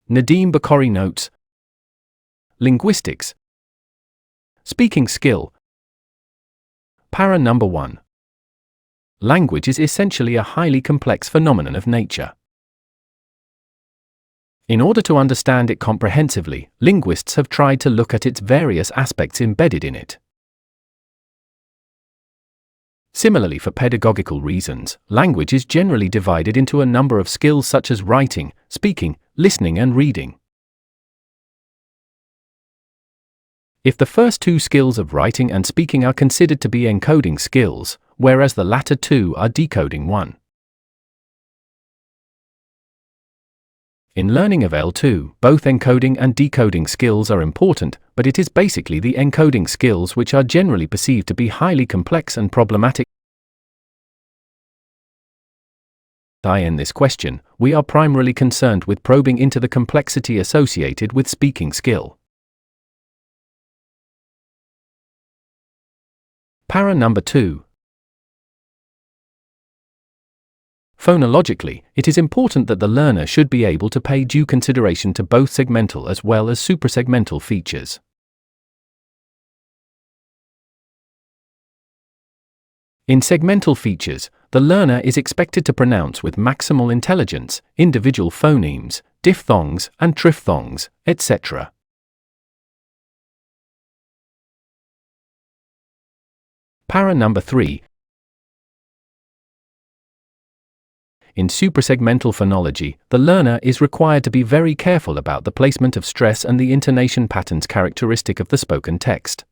Nadeem Bukhari notes. Linguistics. Speaking skill. Para number 1. Language is essentially a highly complex phenomenon of nature. In order to understand it comprehensively, linguists have tried to look at its various aspects embedded in it. Similarly, for pedagogical reasons, language is generally divided into a number of skills such as writing, speaking, listening, and reading. If the first two skills of writing and speaking are considered to be encoding skills, whereas the latter two are decoding one. In learning of L2, both encoding and decoding skills are important, but it is basically the encoding skills which are generally perceived to be highly complex and problematic. In this question, we are primarily concerned with probing into the complexity associated with speaking skill. Para number 2. Phonologically, it is important that the learner should be able to pay due consideration to both segmental as well as suprasegmental features. In segmental features, the learner is expected to pronounce with maximal intelligence individual phonemes, diphthongs and triphthongs, etc. Para number 3. In suprasegmental phonology, the learner is required to be very careful about the placement of stress and the intonation patterns characteristic of the spoken text.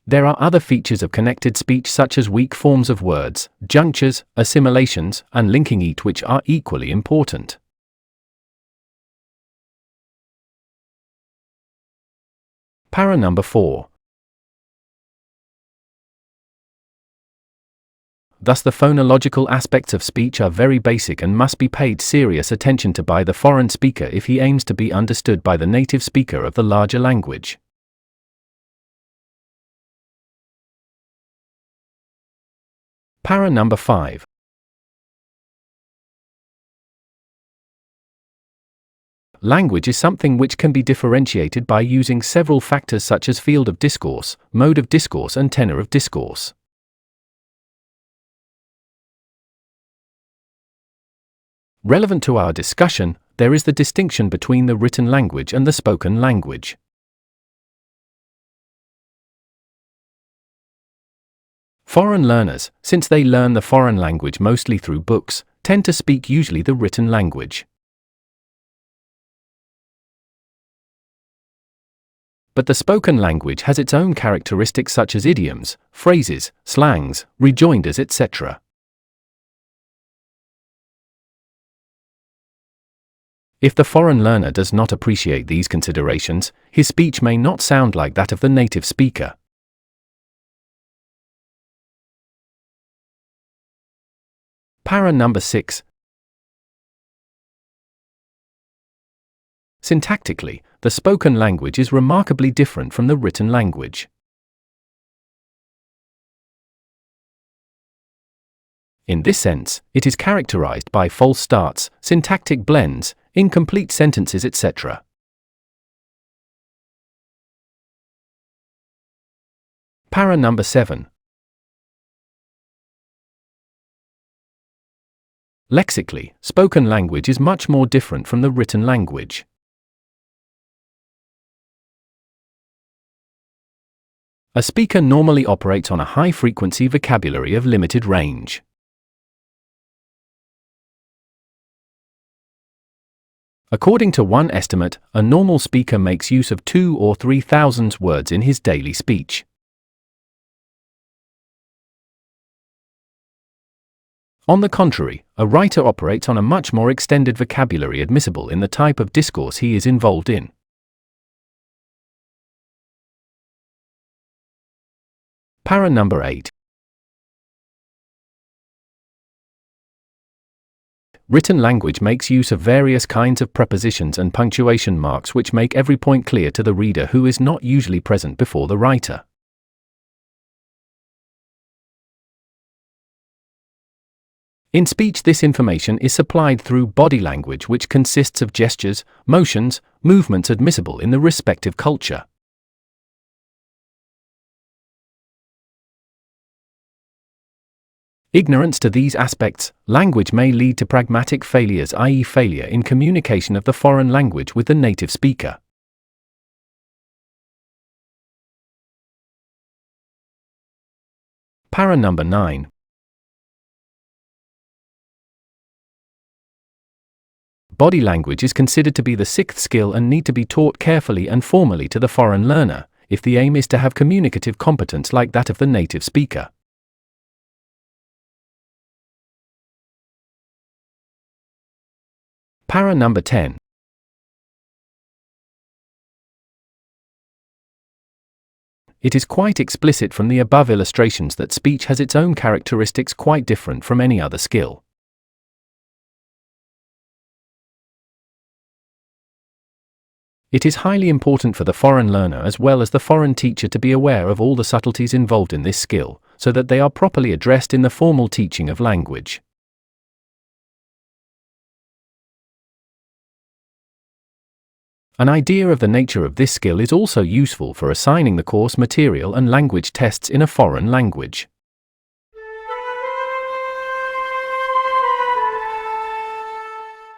There are other features of connected speech such as weak forms of words, junctures, assimilations, and linking it which are equally important. Para number 4. Thus the phonological aspects of speech are very basic and must be paid serious attention to by the foreign speaker if he aims to be understood by the native speaker of the larger language. Para number 5. Language is something which can be differentiated by using several factors such as field of discourse, mode of discourse, and tenor of discourse. Relevant to our discussion, there is the distinction between the written language and the spoken language. Foreign learners, since they learn the foreign language mostly through books, tend to speak usually the written language. But the spoken language has its own characteristics such as idioms, phrases, slangs, rejoinders, etc. If the foreign learner does not appreciate these considerations, his speech may not sound like that of the native speaker. Para number 6. Syntactically, the spoken language is remarkably different from the written language. In this sense, it is characterized by false starts, syntactic blends, incomplete sentences, etc. Para number 7. Lexically, spoken language is much more different from the written language. A speaker normally operates on a high-frequency vocabulary of limited range. According to one estimate, a normal speaker makes use of 2,000 or 3,000 words in his daily speech. On the contrary, a writer operates on a much more extended vocabulary admissible in the type of discourse he is involved in. Para number 8. Written language makes use of various kinds of prepositions and punctuation marks which make every point clear to the reader who is not usually present before the writer. In speech, this information is supplied through body language, which consists of gestures, motions, movements admissible in the respective culture. Ignorance to these aspects, language may lead to pragmatic failures, i.e. failure in communication of the foreign language with the native speaker. Para number 9. Body language is considered to be the sixth skill and need to be taught carefully and formally to the foreign learner, if the aim is to have communicative competence like that of the native speaker. Para number 10. It is quite explicit from the above illustrations that speech has its own characteristics quite different from any other skill. It is highly important for the foreign learner as well as the foreign teacher to be aware of all the subtleties involved in this skill, so that they are properly addressed in the formal teaching of language. An idea of the nature of this skill is also useful for assigning the course material and language tests in a foreign language.